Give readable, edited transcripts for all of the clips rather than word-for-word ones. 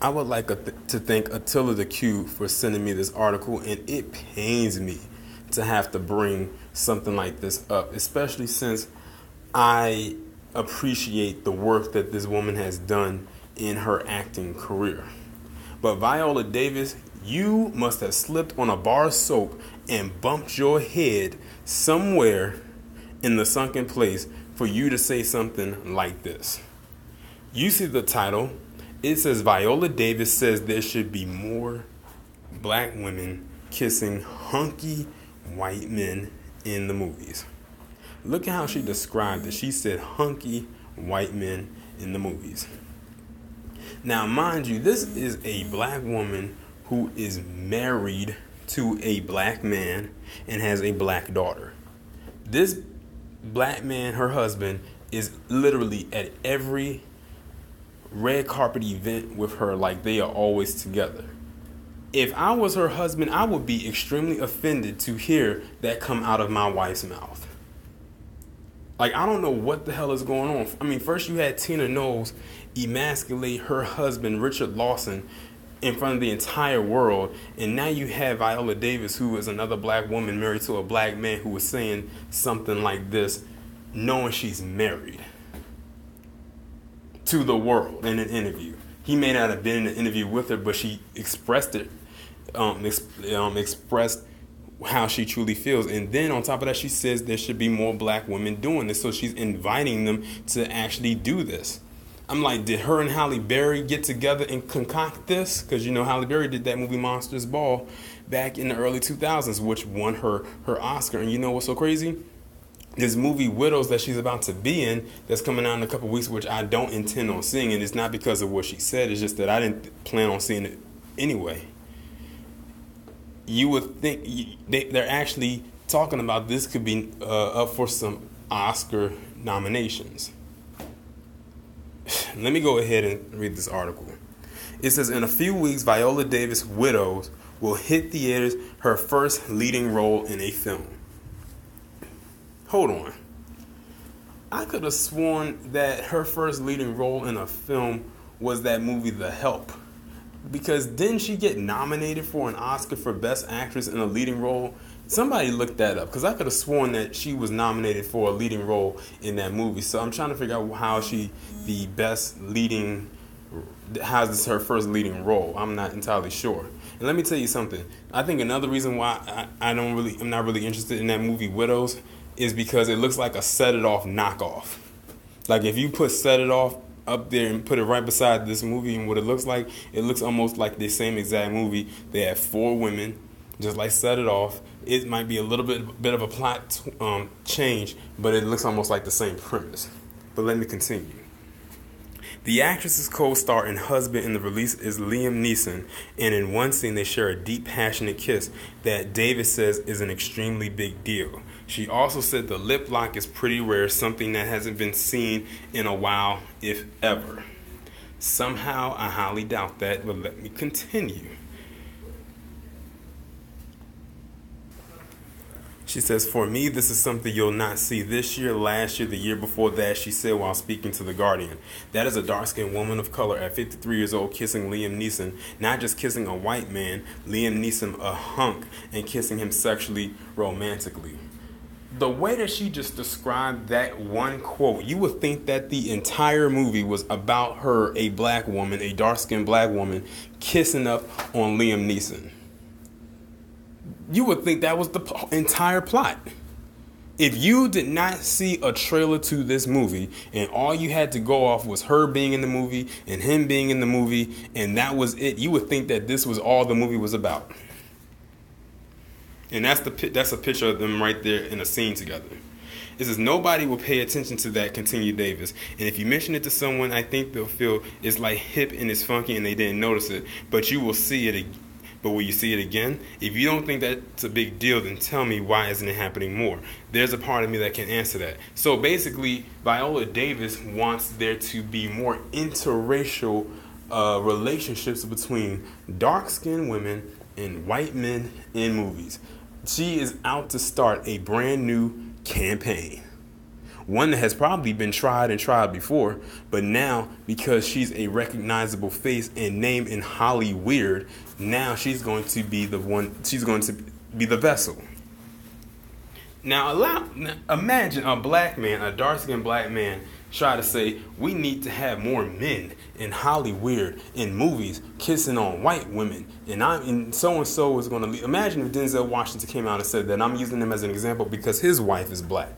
I would like to thank Attila the Cube for sending me this article, and it pains me to have to bring something like this up, especially since I appreciate the work that this woman has done in her acting career. But Viola Davis, you must have slipped on a bar of soap and bumped your head somewhere in the sunken place for you to say something like this. You see the title. It says Viola Davis says there should be more black women kissing hunky white men in the movies. Look at how she described it. She said hunky white men in the movies. Now, mind you, this is a black woman who is married to a black man and has a black daughter. This black man, her husband, is literally at every red carpet event with her, like they are always together. If I was her husband, I would be extremely offended to hear that come out of my wife's mouth. Like, I don't know what the hell is going on. I mean, first you had Tina Knowles emasculate her husband, Richard Lawson, in front of the entire world. And now you have Viola Davis, who is another black woman married to a black man, who was saying something like this, knowing she's married to the world in an interview. He may not have been in an interview with her, but she expressed it, expressed how she truly feels. And then on top of that, she says there should be more black women doing this. So she's inviting them to actually do this. I'm like, did her and Halle Berry get together and concoct this? Because, you know, Halle Berry did that movie Monsters Ball back in the early 2000s, which won her Oscar. And you know what's so crazy? This movie Widows that she's about to be in, that's coming out in a couple weeks, which I don't intend on seeing. And it's not because of what she said. It's just that I didn't plan on seeing it anyway. You would think they're actually talking about this could be up for some Oscar nominations. Let me go ahead and read this article. It says, in a few weeks, Viola Davis' Widows will hit theaters, her first leading role in a film. Hold on. I could have sworn that her first leading role in a film was that movie The Help. Because didn't she get nominated for an Oscar for Best Actress in a leading role? Somebody looked that up, because I could have sworn that she was nominated for a leading role in that movie. So I'm trying to figure out how she the best leading, how is this her first leading role? I'm not entirely sure. And let me tell you something. I think another reason why I'm not really interested in that movie Widows is because it looks like a Set It Off knockoff. Like if you put Set It Off up there and put it right beside this movie and what it looks almost like the same exact movie. They have 4 women, just like Set It Off. It might be a little bit of a plot change, but it looks almost like the same premise. But let me continue. The actress's co-star and husband in the release is Liam Neeson, and in one scene they share a deep, passionate kiss that Davis says is an extremely big deal. She also said the lip lock is pretty rare, something that hasn't been seen in a while, if ever. Somehow, I highly doubt that, but let me continue. She says, for me, this is something you'll not see this year, last year, the year before that, she said while speaking to The Guardian. That is a dark-skinned woman of color at 53 years old kissing Liam Neeson, not just kissing a white man, Liam Neeson a hunk, and kissing him sexually, romantically. The way that she just described that one quote, you would think that the entire movie was about her, a black woman, a dark-skinned black woman, kissing up on Liam Neeson. You would think that was the entire plot. If you did not see a trailer to this movie and all you had to go off was her being in the movie and him being in the movie and that was it, you would think that this was all the movie was about. And that's a picture of them right there in a scene together. It says, nobody will pay attention to that, continued Davis. And if you mention it to someone, I think they'll feel it's like hip and it's funky and they didn't notice it. But you will see it again. But will you see it again? If you don't think that's a big deal, then tell me why isn't it happening more? There's a part of me that can answer that. So basically, Viola Davis wants there to be more interracial relationships between dark-skinned women and white men in movies. She is out to start a brand new campaign. one that has probably been tried and tried before, but now because she's a recognizable face and name in Hollywood, now she's going to be the one. She's going to be the vessel. Now, imagine a black man, a dark-skinned black man, try to say we need to have more men in Hollywood in movies kissing on white women, and so and so is going to be. Imagine if Denzel Washington came out and said that. I'm using him as an example because his wife is black,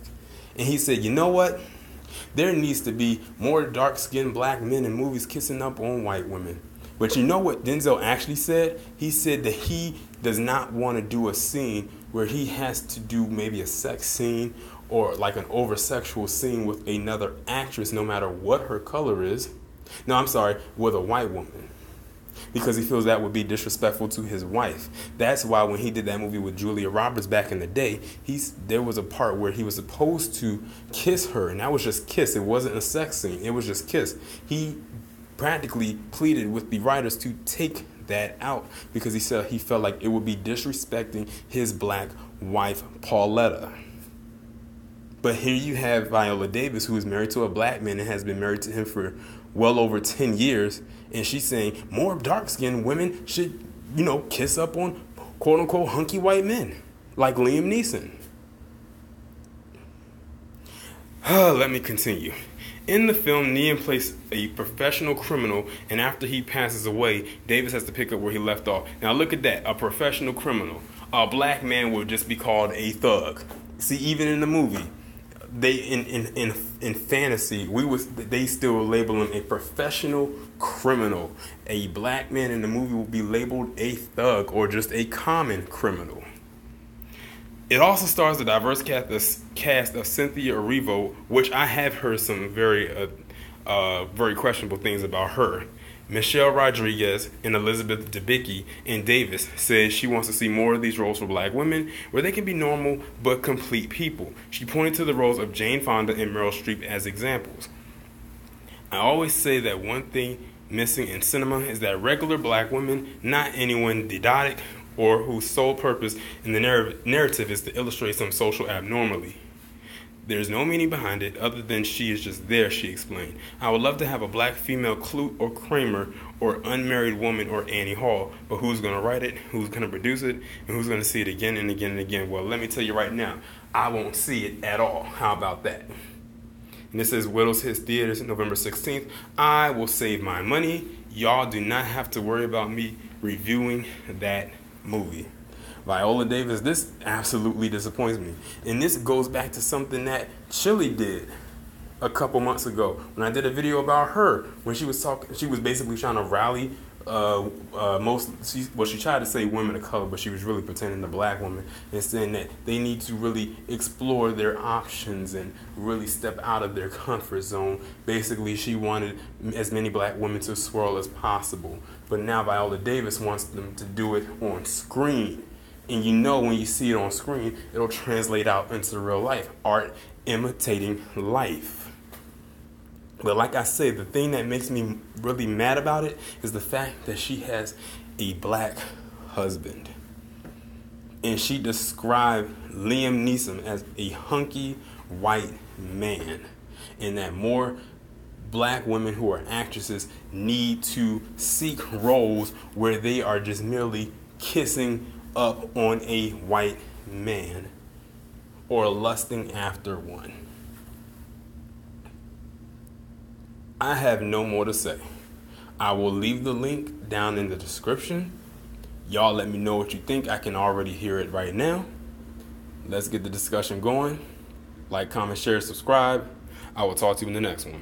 and he said, you know what? There needs to be more dark-skinned black men in movies kissing up on white women. But you know what Denzel actually said? He said that he does not want to do a scene where he has to do maybe a sex scene or like an over-sexual scene with another actress, no matter what her color is. No, I'm sorry, with a white woman. Because he feels that would be disrespectful to his wife. That's why when he did that movie with Julia Roberts back in the day, there was a part where he was supposed to kiss her, and that was just kiss. It wasn't a sex scene. It was just kiss. He practically pleaded with the writers to take that out because he said he felt like it would be disrespecting his black wife, Pauletta. But here you have Viola Davis, who is married to a black man and has been married to him for well over 10 years. And she's saying more dark-skinned women should, kiss up on quote-unquote hunky white men like Liam Neeson. Let me continue. In the film, Liam plays a professional criminal, and after he passes away, Davis has to pick up where he left off. Now look at that, a professional criminal. A black man would just be called a thug. See, even in the movie, they in fantasy, they still label him a professional criminal. A black man in the movie will be labeled a thug or just a common criminal. It also stars the diverse cast of Cynthia Erivo, which I have heard some very questionable things about her. Michelle Rodriguez and Elizabeth Debicki and Davis says she wants to see more of these roles for black women where they can be normal but complete people. She pointed to the roles of Jane Fonda and Meryl Streep as examples. I always say that one thing missing in cinema is that regular black women, not anyone didactic or whose sole purpose in the narrative is to illustrate some social abnormality. There's no meaning behind it other than she is just there, she explained. I would love to have a black female Clute or Kramer or Unmarried Woman or Annie Hall, but who's going to write it, who's going to produce it, and who's going to see it again and again and again? Well, let me tell you right now, I won't see it at all. How about that? And this is Widows hits theaters November 16th. I will save my money. Y'all do not have to worry about me reviewing that movie. Viola Davis, this absolutely disappoints me. And this goes back to something that Chili did a couple months ago when I did a video about her when she was basically trying to rally she tried to say women of color, but she was really pretending to black women and saying that they need to really explore their options and really step out of their comfort zone. Basically, she wanted as many black women to swirl as possible. But now Viola Davis wants them to do it on screen. And when you see it on screen, it'll translate out into real life. Art imitating life. But like I say, the thing that makes me really mad about it is the fact that she has a black husband. And she described Liam Neeson as a hunky white man. And that more black women who are actresses need to seek roles where they are just merely kissing up on a white man or lusting after one. I have no more to say. I will leave the link down in the description. Y'all let me know what you think. I can already hear it right now. Let's get the discussion going. Like, comment, share, subscribe. I will talk to you in the next one.